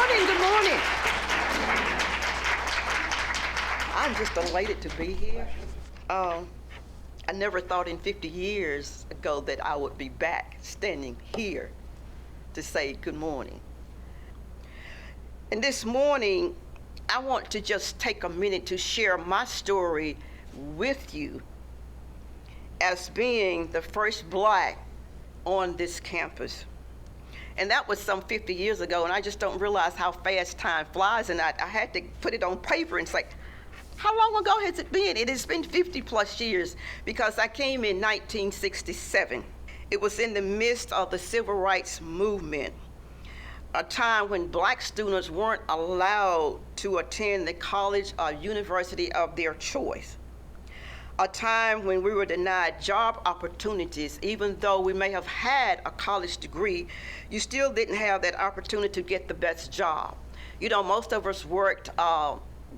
morning, good morning. I'm just elated to be here. I never thought in 50 years ago that I would be back standing here to say good morning. And this morning, I want to just take a minute to share my story with you as being the first Black on this campus. And that was some 50 years ago, and I just don't realize how fast time flies, and I had to put it on paper and say, how long ago has it been? It has been 50 plus years, because I came in 1967. It was in the midst of the civil rights movement, a time when Black students weren't allowed to attend the college or university of their choice. A time when we were denied job opportunities. Even though we may have had a college degree, you still didn't have that opportunity to get the best job. You know, most of us worked,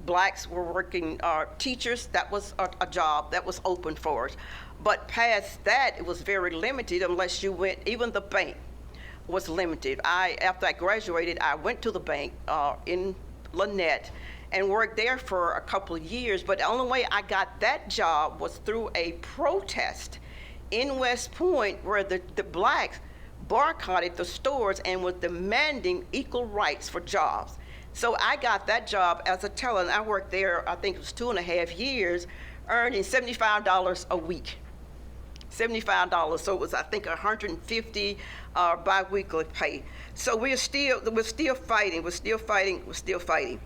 Blacks were working teachers. That was a job that was open for us. But past that, it was very limited unless you went, even the bank was limited. After I graduated, I went to the bank in Lynette and worked there for a couple of years, but the only way I got that job was through a protest in West Point, where the Blacks boycotted the stores and was demanding equal rights for jobs. So I got that job as a teller, and I worked there, I think it was 2.5 years, earning $75 a week. $75, so it was, I think, $150 bi-weekly pay. So we're still fighting.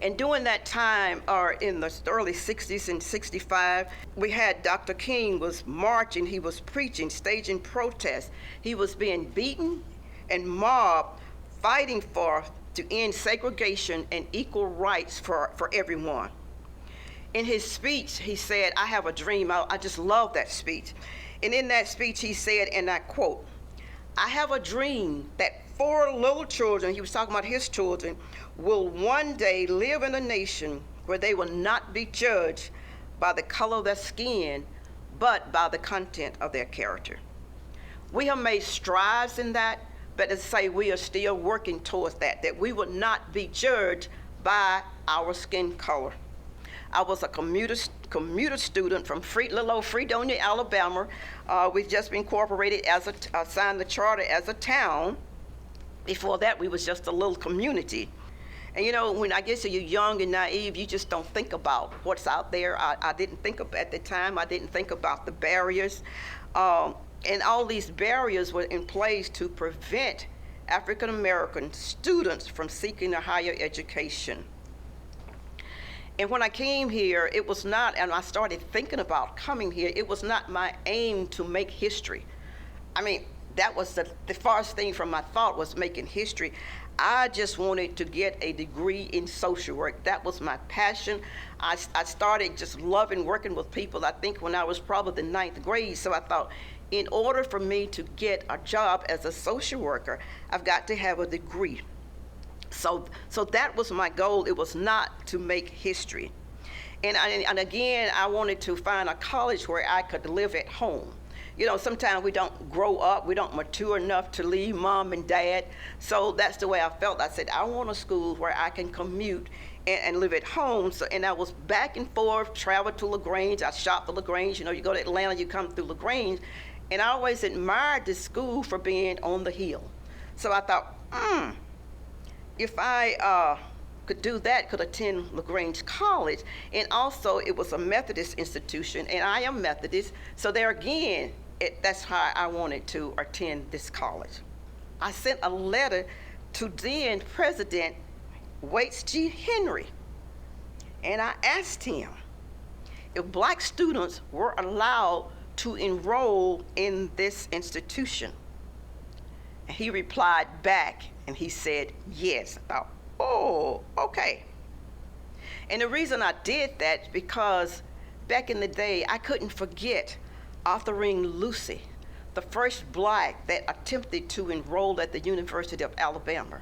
And during that time, in the early 60s and 65, we had Dr. King was marching, he was preaching, staging protests. He was being beaten and mobbed, fighting to end segregation and equal rights for everyone. In his speech, he said, I have a dream. I just love that speech. And in that speech, he said, and I quote, I have a dream that 4 little children, he was talking about his children, will one day live in a nation where they will not be judged by the color of their skin, but by the content of their character. We have made strides in that, but to say we are still working towards that we will not be judged by our skin color. I was a commuter student from little old Fredonia, Alabama. We've just been incorporated signed the charter as a town. Before that, we was just a little community. And you know, when I guess you're young and naive, you just don't think about what's out there. I didn't think at the time, I didn't think about the barriers. And all these barriers were in place to prevent African American students from seeking a higher education. And when I came here, it was not, and I started thinking about coming here, it was not my aim to make history. I mean, that was the farthest thing from my thought was making history. I just wanted to get a degree in social work. That was my passion. I started just loving working with people, I think when I was probably the 9th grade. So I thought, in order for me to get a job as a social worker, I've got to have a degree. So that was my goal. It was not to make history. And again, I wanted to find a college where I could live at home. You know, sometimes we don't grow up, we don't mature enough to leave mom and dad. So that's the way I felt. I said, I want a school where I can commute and live at home. So, and I was back and forth, traveled to LaGrange. I shopped at LaGrange. You know, you go to Atlanta, you come through LaGrange. And I always admired this school for being on the hill. So I thought, if I could do that, could attend LaGrange College. And also it was a Methodist institution, and I am Methodist. So there again, that's how I wanted to attend this college. I sent a letter to then President Waits G. Henry, and I asked him if Black students were allowed to enroll in this institution. And he replied back, and he said, yes. I thought, oh, okay. And the reason I did that is because back in the day, I couldn't forget authoring Lucy, the first Black that attempted to enroll at the University of Alabama.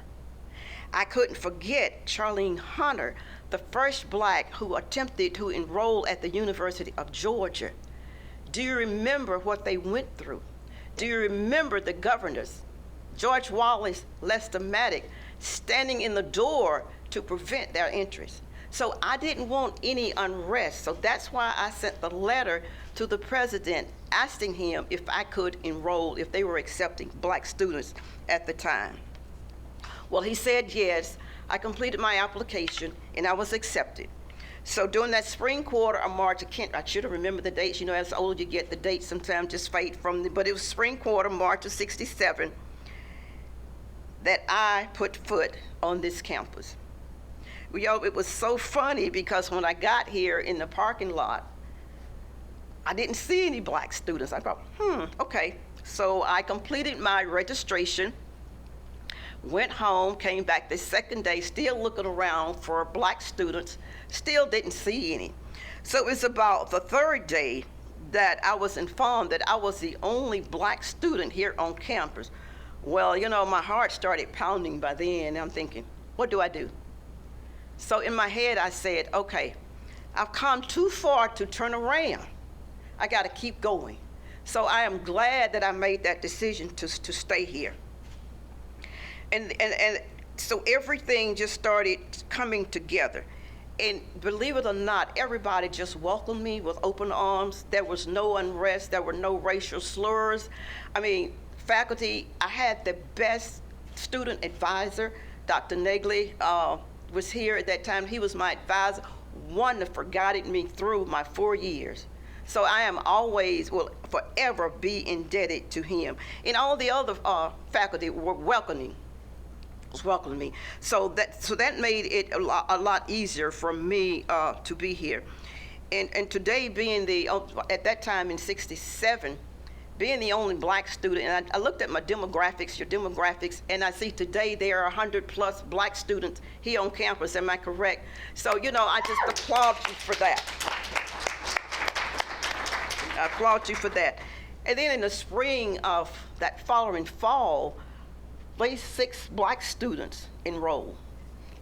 I couldn't forget Charlene Hunter, the first Black who attempted to enroll at the University of Georgia. Do you remember what they went through? Do you remember the governors? George Wallace, Lester Maddox, standing in the door to prevent their entrance. So I didn't want any unrest. So that's why I sent the letter to the president asking him if I could enroll, if they were accepting black students at the time. Well, he said yes. I completed my application and I was accepted. So during that spring quarter of March, I should have remembered the dates. You know, as the older you get, the dates sometimes just fade from but it was spring quarter, March of '67, that I put foot on this campus. It was so funny because when I got here in the parking lot, I didn't see any black students. I thought, okay. So I completed my registration, went home, came back the second day, still looking around for black students, still didn't see any. So it was about the third day that I was informed that I was the only black student here on campus. Well, you know, my heart started pounding by then, and I'm thinking, what do I do? So in my head, I said, okay, I've come too far to turn around. I got to keep going. So I am glad that I made that decision to stay here. And so everything just started coming together. And believe it or not, everybody just welcomed me with open arms. There was no unrest. There were no racial slurs. I mean, faculty, I had the best student advisor. Dr. Negley was here at that time. He was my advisor, wonderful, guided me through my 4 years. So I am always, will forever be indebted to him. And all the other faculty were welcoming me. So that made it a lot easier for me to be here. And today being at that time in '67, being the only black student, and I looked at my demographics, your demographics, and I see today there are 100+ black students here on campus. Am I correct? So, you know, I just applaud you for that. I applaud you for that. And then in the spring of that following fall, 6 black students enrolled.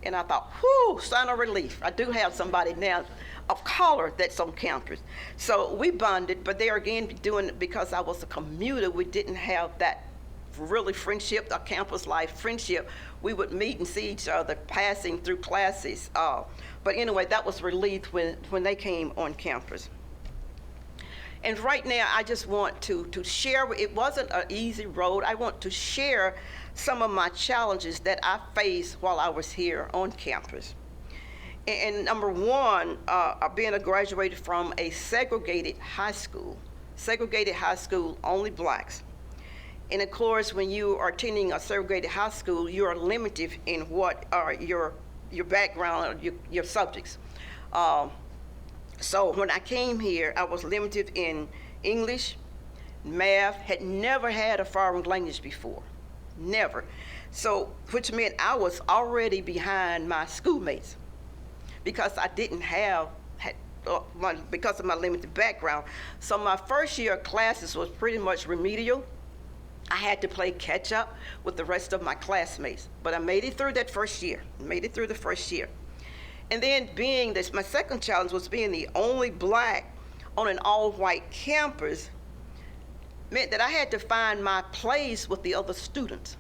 And I thought, whew, sign of relief. I do have somebody now of color that's on campus. So we bonded, but there again, doing it because I was a commuter, we didn't have that really friendship, the campus life friendship. We would meet and see each other passing through classes. But anyway, that was relief when they came on campus. And right now, I just want to share, it wasn't an easy road. I want to share some of my challenges that I faced while I was here on campus. And number one, being a graduated from a segregated high school, only blacks. And of course, when you are attending a segregated high school, you are limited in what are your background, or your subjects. So when I came here, I was limited in English, math, had never had a foreign language before, never. So, which meant I was already behind my schoolmates because I didn't have, because of my limited background. So my first year of classes was pretty much remedial. I had to play catch up with the rest of my classmates, but I made it through that first year, And then my second challenge was being the only black on an all-white campus meant that I had to find my place with the other students.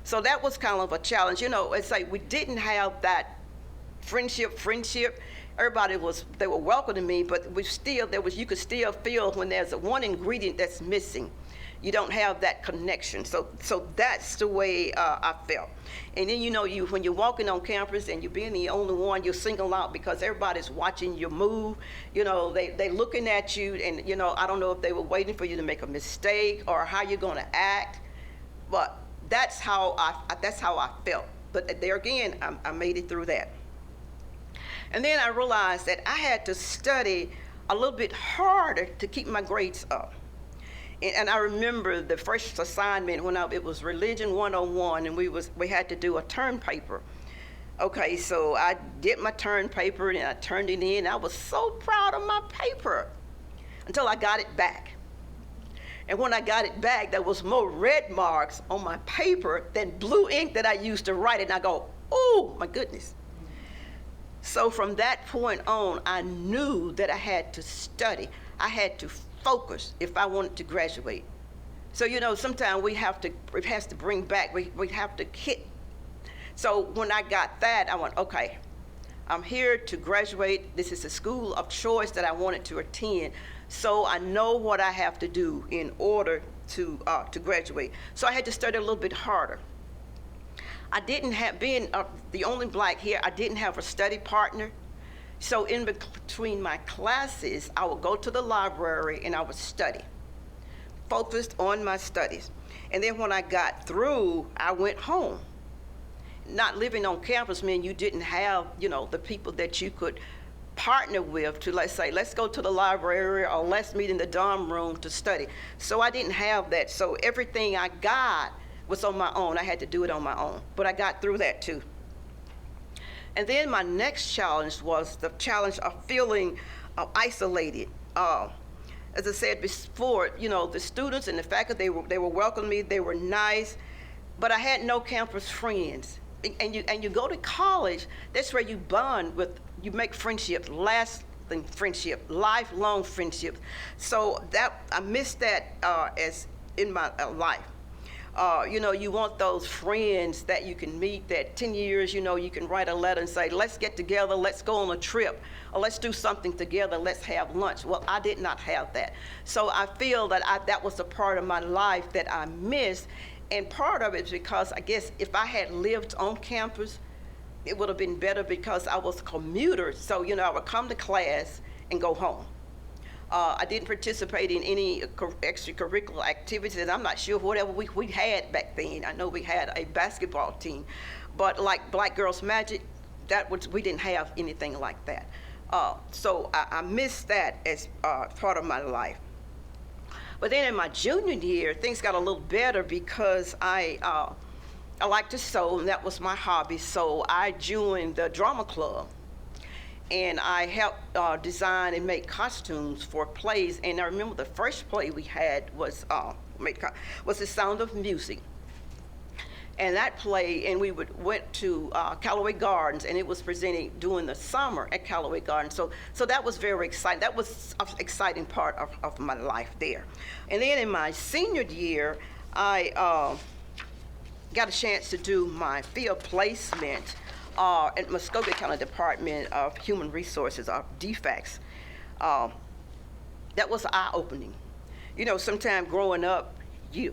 So that was kind of a challenge. You know, it's like we didn't have that friendship. Everybody they were welcoming me, but you could still feel when there's one ingredient that's missing. You don't have that connection. So that's the way I felt. And then, you know, when you're walking on campus and you're being the only one, you're singled out because everybody's watching you move. You know, they looking at you, and, you know, I don't know if they were waiting for you to make a mistake or how you're going to act. But that's how I felt. But there again, I made it through that. And then I realized that I had to study a little bit harder to keep my grades up. And I remember the first assignment it was Religion 101, and we had to do a term paper. Okay, so I did my term paper and I turned it in. I was so proud of my paper until I got it back. And when I got it back, there was more red marks on my paper than blue ink that I used to write it. And I go, oh my goodness. So from that point on, I knew that I had to study. I had to focus if I wanted to graduate. So, you know, sometimes we have to bring back, we have to hit So when I got that, I went, okay, I'm here to graduate. This is a school of choice that I wanted to attend. So I know what I have to do in order to graduate. So I had to study a little bit harder. I didn't have, being the only black here, I didn't have a study partner. So in between my classes, I would go to the library and I would study, focused on my studies. And then when I got through, I went home. Not living on campus meant you didn't have, the people that you could partner with to, let's say, let's go to the library or let's meet in the dorm room to study. So I didn't have that. So everything I got was on my own. I had to do it on my own. But I got through that too. And then my next challenge was the challenge of feeling isolated. As I said before, the students and the faculty, they were welcoming me, they were nice, but I had no campus friends. And you go to college, that's where you bond with, you make friendships, lasting friendship, lifelong friendships. So that I missed that as in my life. You want those friends that you can meet that 10 years, you can write a letter and say, let's get together, let's go on a trip, or let's do something together, let's have lunch. Well, I did not have that. So I feel that that was a part of my life that I missed. And part of it is because I guess if I had lived on campus, it would have been better because I was a commuter. So, I would come to class and go home. I didn't participate in any extracurricular activities, and I'm not sure whatever we had back then. I know we had a basketball team, but like Black Girls Magic, we didn't have anything like that. So I missed that as part of my life. But then in my junior year, things got a little better because I like to sew, and that was my hobby. So I joined the drama club, and I helped design and make costumes for plays. And I remember the first play we had was The Sound of Music. And that play, and we went to Callaway Gardens, and it was presented during the summer at Callaway Gardens. So that was very exciting. That was an exciting part of my life there. And then in my senior year, I got a chance to do my field placement at Muskogee County Department of Human Resources, or DFACS. That was eye-opening. Sometimes growing up,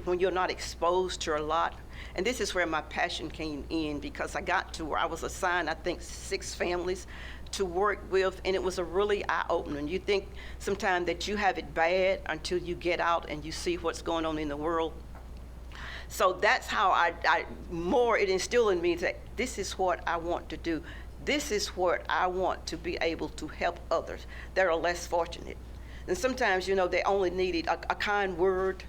when you're not exposed to a lot, and this is where my passion came in, because I got to where I was assigned, I think, 6 families to work with, and it was a really eye-opening. You think sometimes that you have it bad until you get out and you see what's going on in the world. So that's how it instilled in me that this is what I want to do. This is what I want to be able to help others that are less fortunate. And sometimes, they only needed a kind word,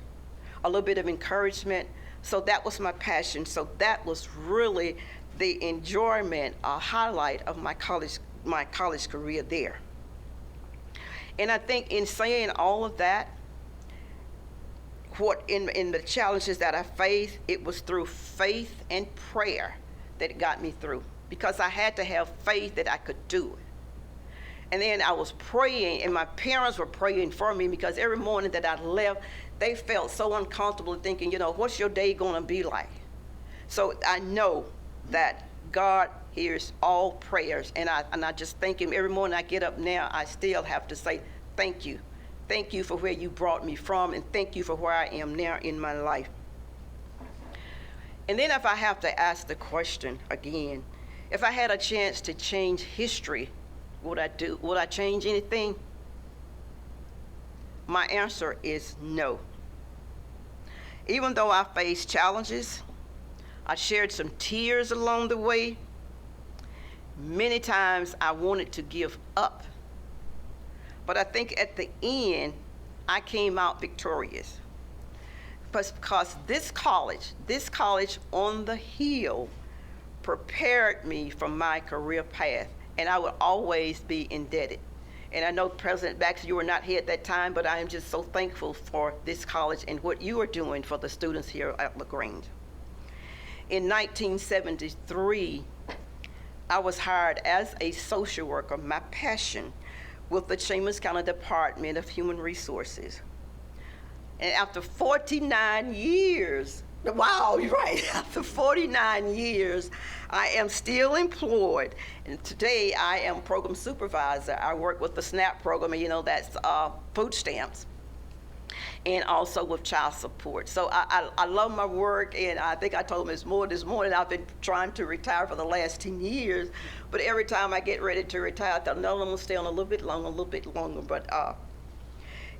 a little bit of encouragement. So that was my passion. So that was really the enjoyment, highlight of my college career there. And I think in saying all of that, what in the challenges that I faced, it was through faith and prayer that got me through, because I had to have faith that I could do it. And then I was praying, and my parents were praying for me, because every morning that I left, they felt so uncomfortable thinking, what's your day going to be like? So I know that God hears all prayers, and I just thank Him. Every morning I get up now, I still have to say thank you. Thank you for where you brought me from, and thank you for where I am now in my life. And then if I have to ask the question again, if I had a chance to change history, would I change anything? My answer is no. Even though I faced challenges, I shared some tears along the way. Many times I wanted to give up. But I think at the end, I came out victorious. Because this college on the hill prepared me for my career path, and I will always be indebted. And I know President Baxter, you were not here at that time, but I am just so thankful for this college and what you are doing for the students here at LaGrange. In 1973, I was hired as a social worker, my passion, with the Chambers County Department of Human Resources. And after 49 years, wow, you're right, after 49 years, I am still employed. And today I am program supervisor. I work with the SNAP program, and that's food stamps, and also with child support. So I love my work, and I think I told Ms. Moore this morning, I've been trying to retire for the last 10 years, but every time I get ready to retire, I thought, no, I'm gonna stay on a little bit longer. But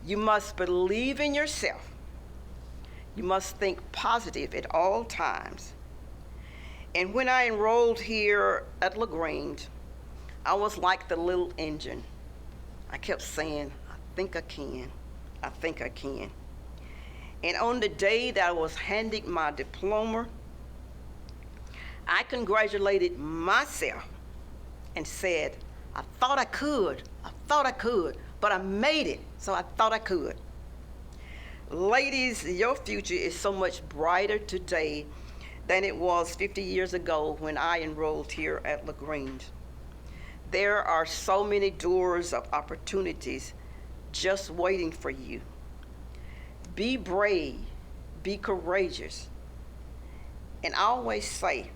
you must believe in yourself. You must think positive at all times. And when I enrolled here at LaGrange, I was like the little engine. I kept saying, I think I can. I think I can. And on the day that I was handing my diploma, I congratulated myself and said, I thought I could, but I made it, so I thought I could. Ladies, your future is so much brighter today than it was 50 years ago when I enrolled here at LaGrange. There are so many doors of opportunities just waiting for you. Be brave, be courageous, and I always say,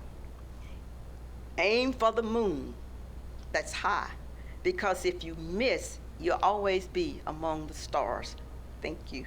aim for the moon that's high, because if you miss, you'll always be among the stars. Thank you.